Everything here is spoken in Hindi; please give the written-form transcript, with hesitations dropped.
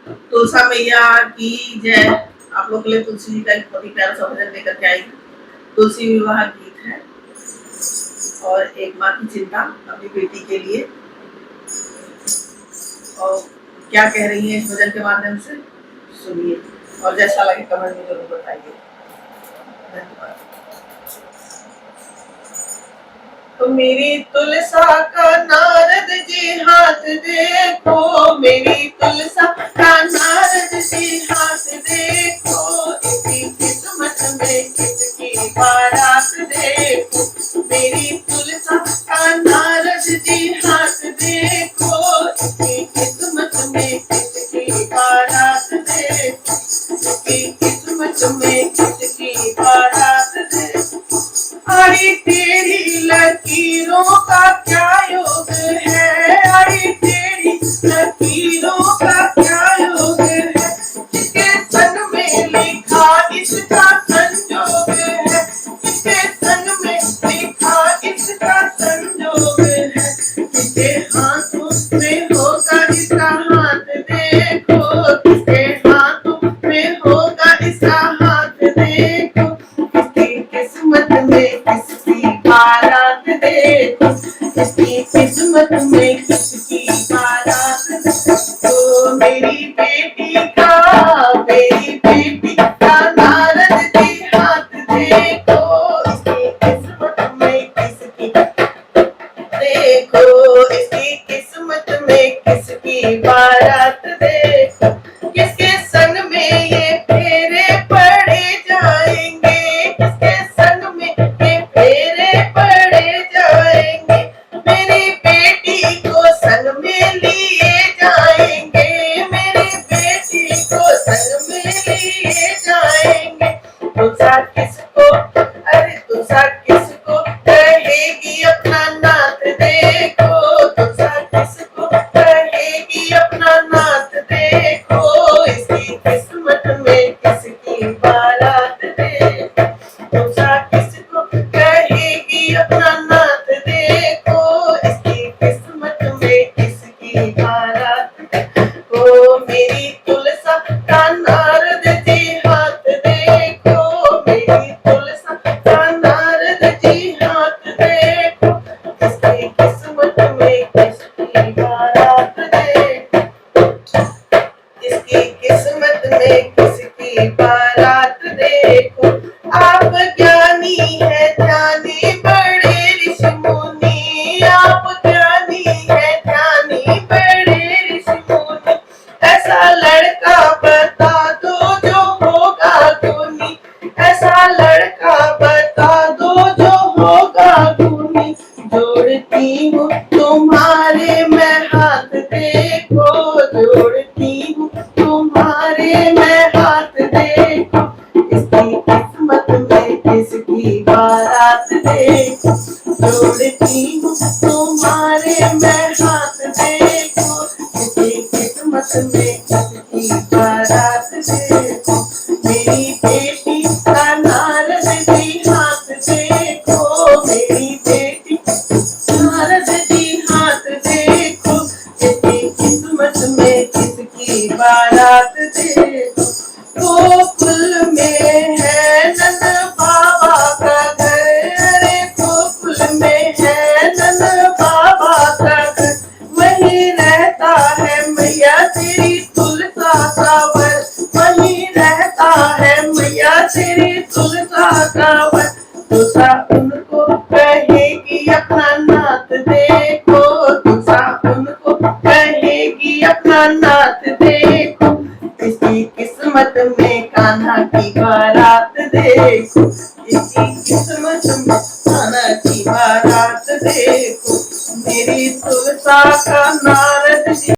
तुलसा मैया की जय। आप लोग के लिए तुलसी जी का एक बहुत ही प्यारा सा भजन लेकर के आई। तुलसी विवाह गीत है और एक माँ की चिंता अपनी बेटी के लिए। और क्या कह रही है इस भजन के माध्यम से सुनिए, और जैसा लगे कमेंट में जरूर बताइए। धन्यवाद। तो मेरी तुलसा का नारद जी हाथ देखो, मेरी तुलसा का नारद जी हाथ देखो, इसकी किस्मत में किसकी बारात देखो। मेरी तुलसा का नारद जी हाथ देखो, इसकी किस्मत में किसकी बारात देखो, इसकी किस्मत में किसकी बारात देखो। अरे तेरी लकीरों का क्या योग है, अरे तेरी लकीरों का क्या योग है, जिसके संग में लिखा इसका संजोग है, जिसके संग में लिखा इसका संजोग है, जिसके हाथों में होगा इसका हाथ देखो, जिसके हाथों में होगा इसका हाथ देखो, इसकी किस्मत में किसकी बारात देखो, इसकी किस्मत में किसकी बारात देखो। तो मेरी बेटी का नारद जी हाथ देखो, इसकी किस्मत में किसकी देखो, इसकी किस्मत में किसकी बारात देखो, किसके संग में ये फेरे पड़े जाएंगे, किसके संग में ये फेरे पड़े जाएंगे, मेरी बेटी को संग में लिए जाएंगे, मेरी बेटी को संग में लिए जाएंगे। तुलसा किसको, अरे तुलसा किसको कहेगी अपना नाथ देखो, तुलसा किसको कहेगी अपना नाथ देखो, इसकी किस्मत में किसकी बारात देखो, तुलसा किसको कहेगी अपना नाथ देखो, इसकी किस्मत में किसकी बारात देखो। मेरी तुलसा का नारद जी हाथ देखो, मेरी तुलसा का नारद जी हाथ देखो, इसकी किस्मत में किसकी बारात देखो, इसकी किस्मत में किसकी बारात देखो। आप ज्ञानी है ध्यानी बड़े ऋषि मुनि, आप ज्ञानी है ध्यानी बड़े ऋषि मुनि, ऐसा लड़का बता दो जो होगा गुनी, ऐसा लड़का बता दो जो होगा गुनी, जोड़ती हूँ तुम्हारे मैं हाथ देखो, जोड़ती हूँ तुम्हारे मैं हाथ देखो, इसकी किस्मत में किसकी बारात देखो, जोड़ती हूँ तुम्हारे मैं हाथ देखो, इसकी किस्मत में किसकी बारात देखो। मेरी बेटी का नारद जी हाथ देखो, मेरी बेटी नारद जी हाथ देखो, इसकी किस्मत में किसकी बारात देखो। गोकुल में है नंद बाबा का घर, अरे गोकुल में है नंद बाबा का घर, वहीं रहता है मैया तेरी तुलसा का वर, वहीं रहता है मैया तेरी तुलसा का वर। तुलसा उनको कहेगी अपना नाथ देखो, तुलसा उनको कहेगी अपना नाथ देखो, इसकी किस्मत में कान्हा की बारात देखो, इसकी किस्मत में कान्हा की बारात देखो। मेरी तुलसा का नारद जी